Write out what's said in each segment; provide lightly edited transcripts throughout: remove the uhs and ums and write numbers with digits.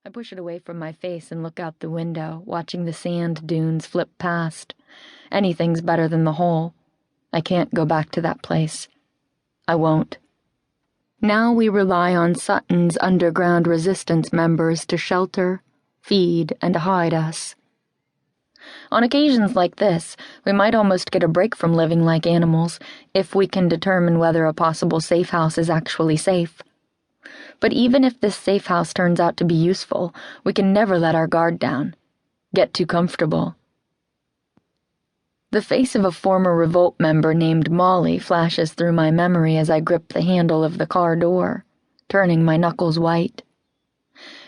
I push it away from my face and look out the window, watching the sand dunes flip past. Anything's better than the hole. I can't go back to that place. I won't. Now we rely on Sutton's underground resistance members to shelter, feed, and hide us. On occasions like this, we might almost get a break from living like animals if we can determine whether a possible safe house is actually safe. But even if this safe house turns out to be useful, we can never let our guard down, get too comfortable. The face of a former revolt member named Molly flashes through my memory as I grip the handle of the car door, turning my knuckles white.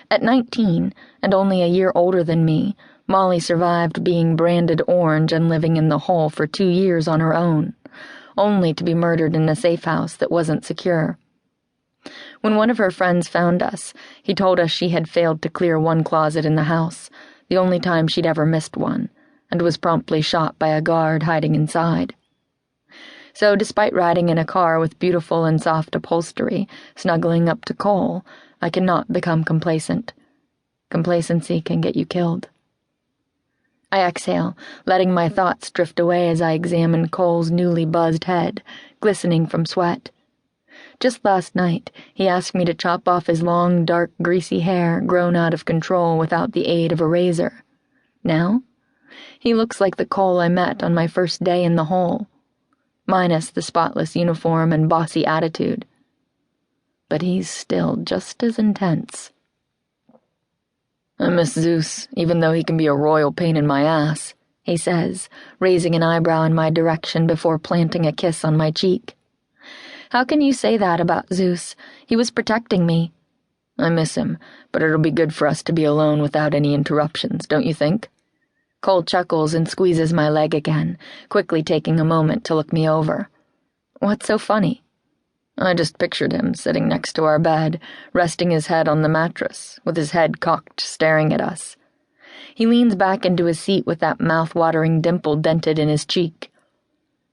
At 19, and only a year older than me, Molly survived being branded orange and living in the hole for 2 years on her own, only to be murdered in a safe house that wasn't secure. When one of her friends found us, he told us she had failed to clear one closet in the house, the only time she'd ever missed one, and was promptly shot by a guard hiding inside. So despite riding in a car with beautiful and soft upholstery, snuggling up to Cole, I cannot become complacent. Complacency can get you killed. I exhale, letting my thoughts drift away as I examine Cole's newly buzzed head, glistening from sweat. Just last night, he asked me to chop off his long, dark, greasy hair grown out of control without the aid of a razor. Now, he looks like the Cole I met on my first day in the hole, minus the spotless uniform and bossy attitude. But he's still just as intense. I miss Zeus, even though he can be a royal pain in my ass, he says, raising an eyebrow in my direction before planting a kiss on my cheek. How can you say that about Zeus? He was protecting me. I miss him, but it'll be good for us to be alone without any interruptions, don't you think? Cole chuckles and squeezes my leg again, quickly taking a moment to look me over. What's so funny? I just pictured him sitting next to our bed, resting his head on the mattress, with his head cocked, staring at us. He leans back into his seat with that mouth-watering dimple dented in his cheek.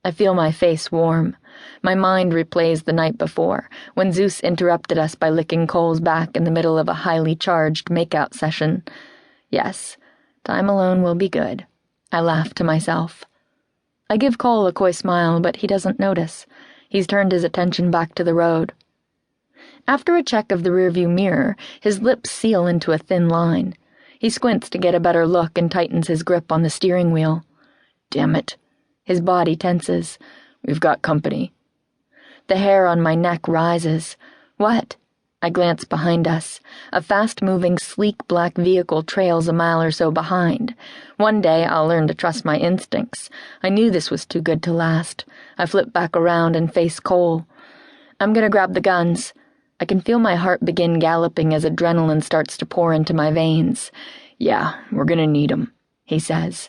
I feel my face warm. My mind replays the night before, when Zeus interrupted us by licking Cole's back in the middle of a highly charged makeout session. Yes, time alone will be good. I laugh to myself. I give Cole a coy smile, but he doesn't notice. He's turned his attention back to the road. After a check of the rearview mirror, his lips seal into a thin line. He squints to get a better look and tightens his grip on the steering wheel. Damn it. His body tenses. We've got company. The hair on my neck rises. What? I glance behind us. A fast-moving, sleek black vehicle trails a mile or so behind. One day I'll learn to trust my instincts. I knew this was too good to last. I flip back around and face Cole. I'm gonna grab the guns. I can feel my heart begin galloping as adrenaline starts to pour into my veins. Yeah, we're gonna need 'em, he says.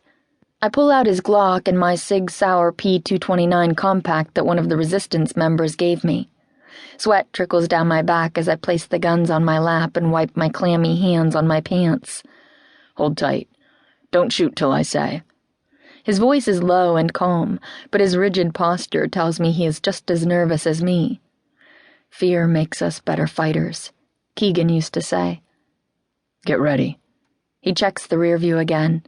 I pull out his Glock and my Sig Sauer P229 compact that one of the resistance members gave me. Sweat trickles down my back as I place the guns on my lap and wipe my clammy hands on my pants. Hold tight. Don't shoot till I say. His voice is low and calm, but his rigid posture tells me he is just as nervous as me. Fear makes us better fighters, Keegan used to say. Get ready. He checks the rear view again.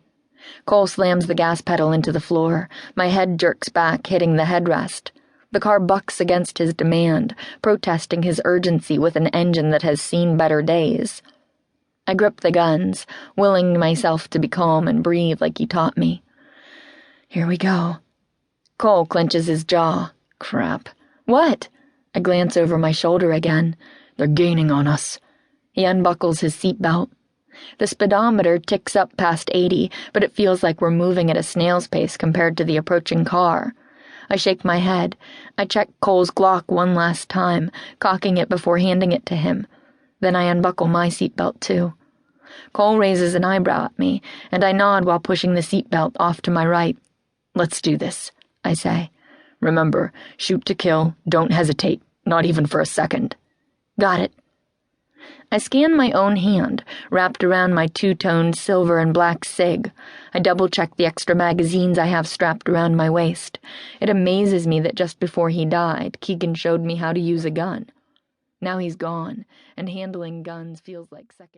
Cole slams the gas pedal into the floor. My head jerks back, hitting the headrest. The car bucks against his demand, protesting his urgency with an engine that has seen better days. I grip the guns, willing myself to be calm and breathe like he taught me. Here we go. Cole clenches his jaw. Crap. What? I glance over my shoulder again. They're gaining on us. He unbuckles his seatbelt. The speedometer ticks up past 80, but it feels like we're moving at a snail's pace compared to the approaching car. I shake my head. I check Cole's Glock one last time, cocking it before handing it to him. Then I unbuckle my seatbelt too. Cole raises an eyebrow at me, and I nod while pushing the seatbelt off to my right. Let's do this, I say. Remember, shoot to kill, don't hesitate, not even for a second. Got it. I scan my own hand, wrapped around my two-toned silver and black Sig. I double-check the extra magazines I have strapped around my waist. It amazes me that just before he died, Keegan showed me how to use a gun. Now he's gone, and handling guns feels like second